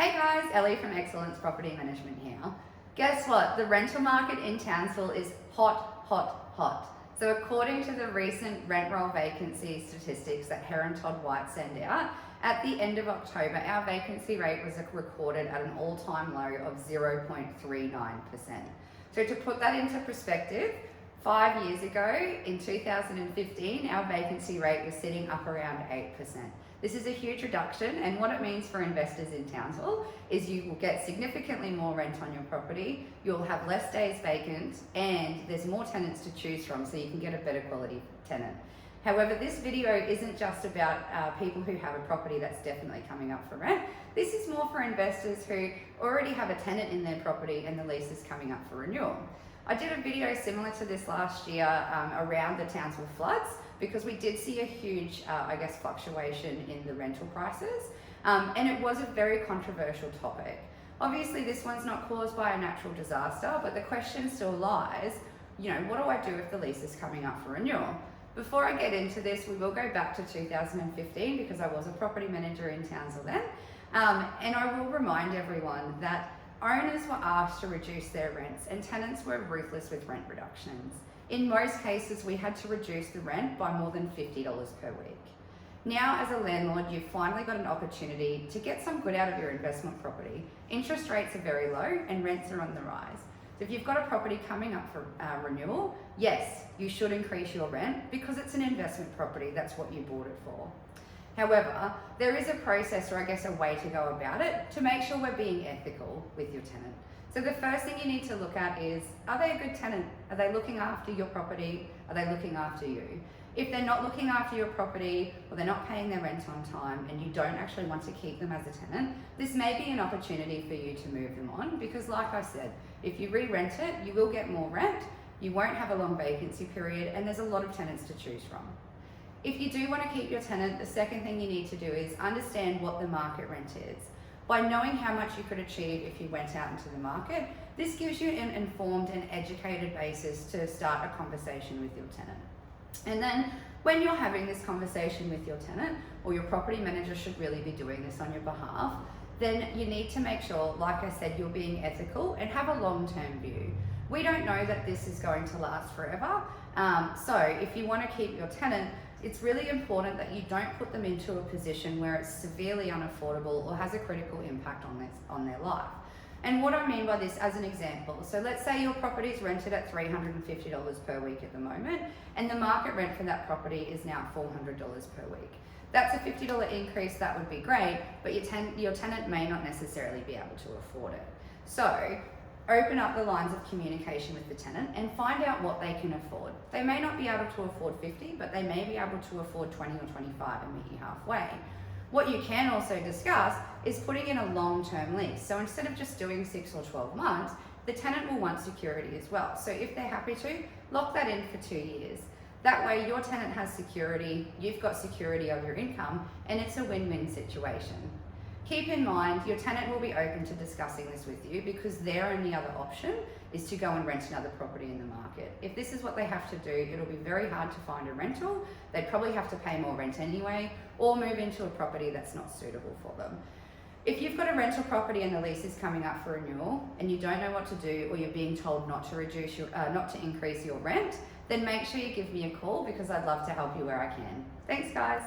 Hey guys, Ellie from Excellence Property Management here. Guess what? The rental market in Townsville is hot, hot, hot. So according to the recent rent roll vacancy statistics that Heron Todd White send out, at the end of October, our vacancy rate was recorded at an all-time low of 0.39%. So to put that into perspective, 5 years ago, in 2015, our vacancy rate was sitting up around 8%. This is a huge reduction, and what it means for investors in Townsville is you will get significantly more rent on your property, you'll have less days vacant, and there's more tenants to choose from, so you can get a better quality tenant. However, this video isn't just about people who have a property that's definitely coming up for rent. This is more for investors who already have a tenant in their property and the lease is coming up for renewal. I did a video similar to this last year around the Townsville floods because we did see a huge, fluctuation in the rental prices, and it was a very controversial topic. Obviously, this one's not caused by a natural disaster, but the question still lies, what do I do if the lease is coming up for renewal? Before I get into this, we will go back to 2015 because I was a property manager in Townsville then, and I will remind everyone that owners were asked to reduce their rents and tenants were ruthless with rent reductions. In most cases, we had to reduce the rent by more than $50 per week. Now, as a landlord, you've finally got an opportunity to get some good out of your investment property. Interest rates are very low and rents are on the rise. So if you've got a property coming up for renewal, yes, you should increase your rent because it's an investment property, that's what you bought it for. However, there is a process, or a way to go about it to make sure we're being ethical with your tenant. So the first thing you need to look at is, are they a good tenant? Are they looking after your property? Are they looking after you? If they're not looking after your property or they're not paying their rent on time and you don't actually want to keep them as a tenant, this may be an opportunity for you to move them on because like I said, if you re-rent it, you will get more rent, you won't have a long vacancy period, and there's a lot of tenants to choose from. If you do want to keep your tenant, the second thing you need to do is understand what the market rent is. By knowing how much you could achieve if you went out into the market, this gives you an informed and educated basis to start a conversation with your tenant. And then when you're having this conversation with your tenant, or your property manager should really be doing this on your behalf, then you need to make sure, like I said, you're being ethical and have a long-term view. We don't know that this is going to last forever. So if you want to keep your tenant, it's really important that you don't put them into a position where it's severely unaffordable or has a critical impact on their life. And what I mean by this as an example, so let's say your property is rented at $350 per week at the moment, and the market rent for that property is now $400 per week. That's a $50 increase, that would be great, but your tenant may not necessarily be able to afford it. So open up the lines of communication with the tenant and find out what they can afford. They may not be able to afford 50, but they may be able to afford 20 or 25 and meet you halfway. What you can also discuss is putting in a long-term lease. So instead of just doing 6 or 12 months, the tenant will want security as well. So if they're happy to, lock that in for 2 years. That way your tenant has security, you've got security of your income, and it's a win-win situation. Keep in mind, your tenant will be open to discussing this with you because their only other option is to go and rent another property in the market. If this is what they have to do, it'll be very hard to find a rental. They'd probably have to pay more rent anyway, or move into a property that's not suitable for them. If you've got a rental property and the lease is coming up for renewal and you don't know what to do, or you're being told not to increase your rent, then make sure you give me a call because I'd love to help you where I can. Thanks guys.